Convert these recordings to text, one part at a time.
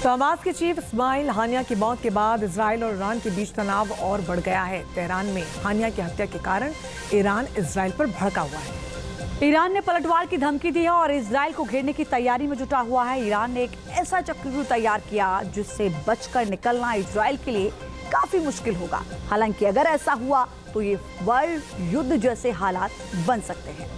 तो हमास के chief Ismail हानिया की मौत के बाद इजराइल और ईरान के बीच तनाव और बढ़ गया है। तेहरान में हानिया की हत्या के कारण ईरान इजराइल पर भड़का हुआ है। ईरान ने पलटवार की धमकी दी है और इजराइल को घेरने की तैयारी में जुटा हुआ है। ईरान ने एक ऐसा चक्रव्यूह तैयार किया जिससे बचकर निकलना इजराइल के लिए काफी मुश्किल होगा। हालांकि अगर ऐसा हुआ तो ये वर्ल्ड युद्ध जैसे हालात बन सकते हैं।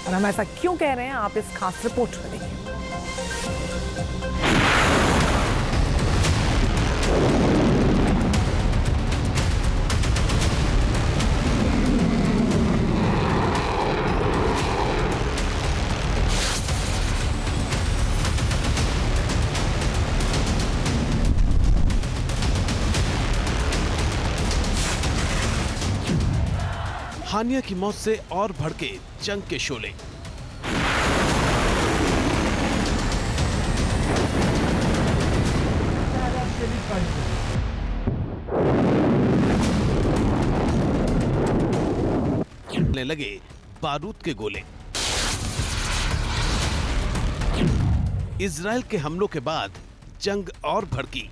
और हम ऐसा क्यों कह रहे हैं, आप इस खास रिपोर्ट में देखिए। हानिया की मौत से और भड़के जंग के शोले। चलने लगे बारूद के गोले। इजराइल के हमलों के बाद जंग और भड़की।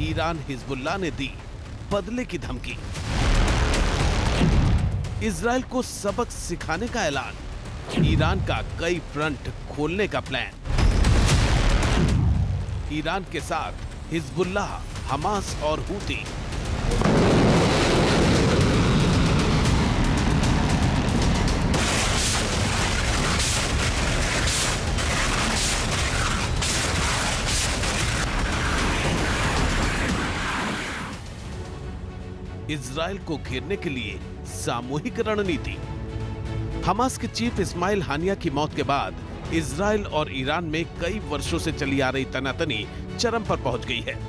ईरान हिजबुल्लाह ने दी बदले की धमकी। इजराइल को सबक सिखाने का ऐलान। ईरान का कई फ्रंट खोलने का प्लान। ईरान के साथ हिजबुल्लाह, हमास और हूती। इजराइल को घेरने के लिए सामूहिक रणनीति। हमास के चीफ इस्माइल हानिया की मौत के बाद इजराइल और ईरान में कई वर्षों से चली आ रही तनातनी चरम पर पहुंच गई है।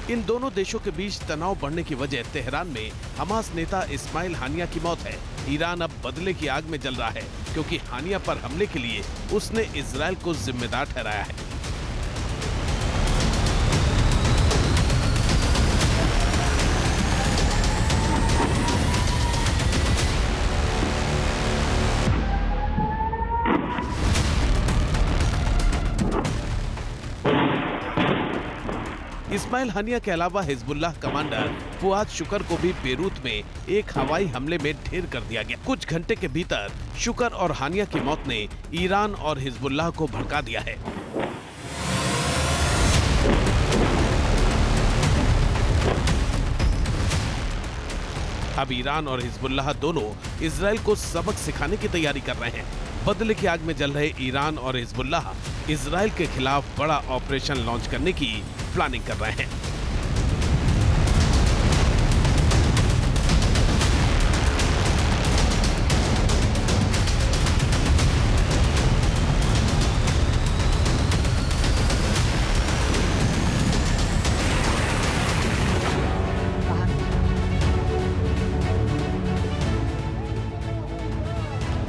इन दोनों देशों के बीच तनाव बढ़ने की वजह तेहरान में हमास नेता इस्माइल हानिया की मौत है। ईरान अब बदले की आग में जल रहा है क्योंकि हानिया पर हमले के लिए उसने इजराइल को जिम्मेदार ठहराया है। इस्माइल हानिया के अलावा हिजबुल्लाह कमांडर फुआद शुकर को भी बेरूत में एक हवाई हमले में ढेर कर दिया गया। कुछ घंटे के भीतर शुकर और हानिया की मौत ने ईरान और हिजबुल्लाह को भड़का दिया है। अब ईरान और हिजबुल्लाह दोनों इजराइल को सबक सिखाने की तैयारी कर रहे हैं। बदले की आग में जल रहे ईरान और हिजबुल्लाह इजराइल के खिलाफ बड़ा ऑपरेशन लॉन्च करने की प्लानिंग कर रहे हैं।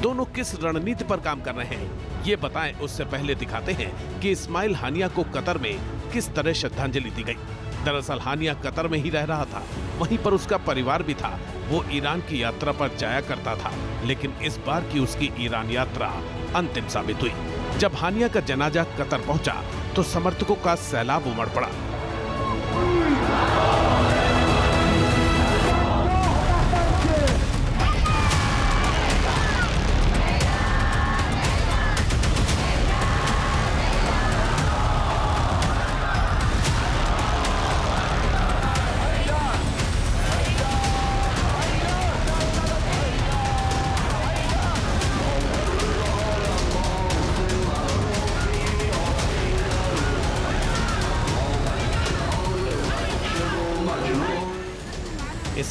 दोनों किस रणनीति पर काम कर रहे हैं ये बताएं, उससे पहले दिखाते हैं कि इस्माइल हानिया को कतर में किस तरह श्रद्धांजलि दी गई। दरअसल हानिया कतर में ही रह रहा था, वहीं पर उसका परिवार भी था। वो ईरान की यात्रा पर जाया करता था, लेकिन इस बार की उसकी ईरान यात्रा अंतिम साबित हुई। जब हानिया का जनाजा कतर पहुंचा तो समर्थकों का सैलाब उमड़ पड़ा।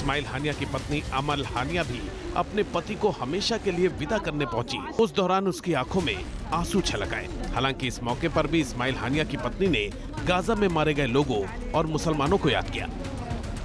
इस्माइल हानिया की पत्नी अमल हानिया भी अपने पति को हमेशा के लिए विदा करने पहुंची। उस दौरान उसकी आंखों में आंसू छलक आए। हालांकि इस मौके पर भी इस्माइल हानिया की पत्नी ने गाजा में मारे गए लोगों और मुसलमानों को याद किया।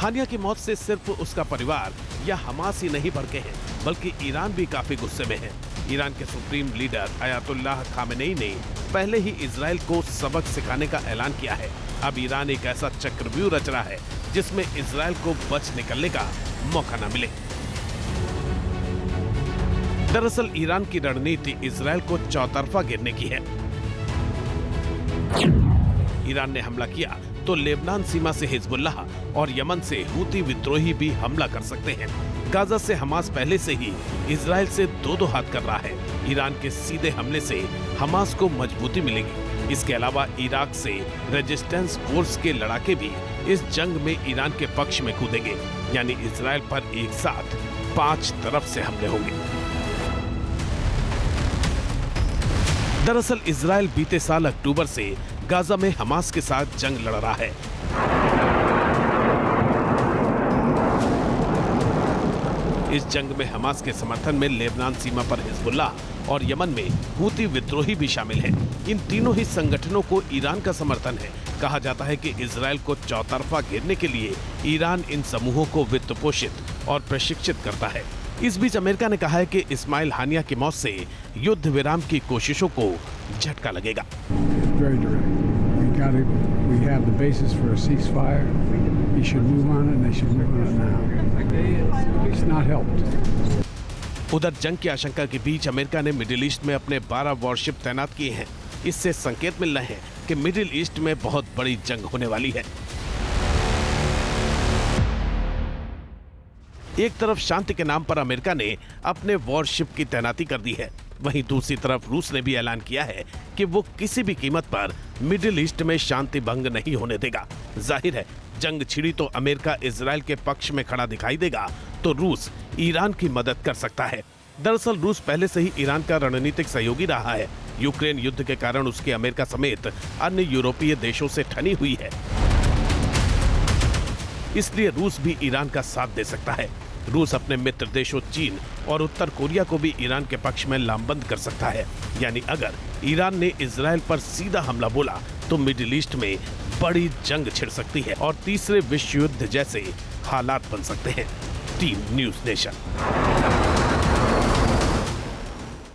हानिया की मौत से सिर्फ उसका परिवार या हमास ही नहीं भड़के हैं, बल्कि ईरान भी काफी गुस्से में है। ईरान के सुप्रीम लीडर अयातुल्लाह खामेनेई ने पहले ही इजराइल को सबक सिखाने का ऐलान किया है। अब ईरान एक ऐसा चक्रव्यूह रच रहा है जिसमें इजराइल को बच निकलने का मौका न मिले। दरअसल ईरान की रणनीति इजराइल को चौतरफा घेरने की है। ईरान ने हमला किया तो लेबनान सीमा से हिजबुल्लाह और यमन से हूती विद्रोही भी हमला कर सकते हैं। गाजा से हमास पहले से ही इजराइल से दो हाथ कर रहा है। ईरान के सीधे हमले से हमास को मजबूती मिलेगी। इसके अलावा इराक से रेजिस्टेंस फोर्स के लड़ाके भी इस जंग में ईरान के पक्ष में कूदेंगे। यानी इजराइल पर एक साथ 5 तरफ से हमले होंगे। दरअसल इजराइल बीते साल अक्टूबर से गाजा में हमास के साथ जंग लड़ रहा है। इस जंग में हमास के समर्थन में लेबनान सीमा पर हिजबुल्लाह और यमन में हूती विद्रोही भी शामिल हैं। इन तीनों ही संगठनों को ईरान का समर्थन है। कहा जाता है कि इजराइल को चौतरफा घेरने के लिए ईरान इन समूहों को वित्त पोषित और प्रशिक्षित करता है। इस बीच अमेरिका ने कहा है कि इस्माइल हानिया की मौत से युद्ध विराम की कोशिशों को झटका लगेगा। We have the basis for a ceasefire. He should move on it, and they should move on it now. It's not helped. उधर जंग की आशंका के बीच अमेरिका ने मिडिल ईस्ट में अपने 12 वॉरशिप तैनात किए हैं। इससे संकेत मिल रहे हैं कि मिडिल ईस्ट में बहुत बड़ी जंग होने वाली है। एक तरफ शांति के नाम पर अमेरिका ने अपने वॉरशिप की तैनाती कर दी है, वहीं दूसरी तरफ रूस ने भी ऐलान किया है कि वो किसी भी कीमत पर मिडिल ईस्ट में शांति भंग नहीं होने देगा। जाहिर है जंग छिड़ी तो अमेरिका इजराइल के पक्ष में खड़ा दिखाई देगा तो रूस ईरान की मदद कर सकता है। दरअसल रूस पहले से ही ईरान का रणनीतिक सहयोगी रहा है। यूक्रेन युद्ध के कारण उसकी अमेरिका समेत अन्य यूरोपीय देशों से ठनी हुई है, इसलिए रूस भी ईरान का साथ दे सकता है। रूस अपने मित्र देशों चीन और उत्तर कोरिया को भी ईरान के पक्ष में लामबंद कर सकता है। यानी अगर ईरान ने इजराइल पर सीधा हमला बोला तो मिडिल ईस्ट में बड़ी जंग छिड़ सकती है और तीसरे विश्व युद्ध जैसे हालात बन सकते हैं। Team news nation.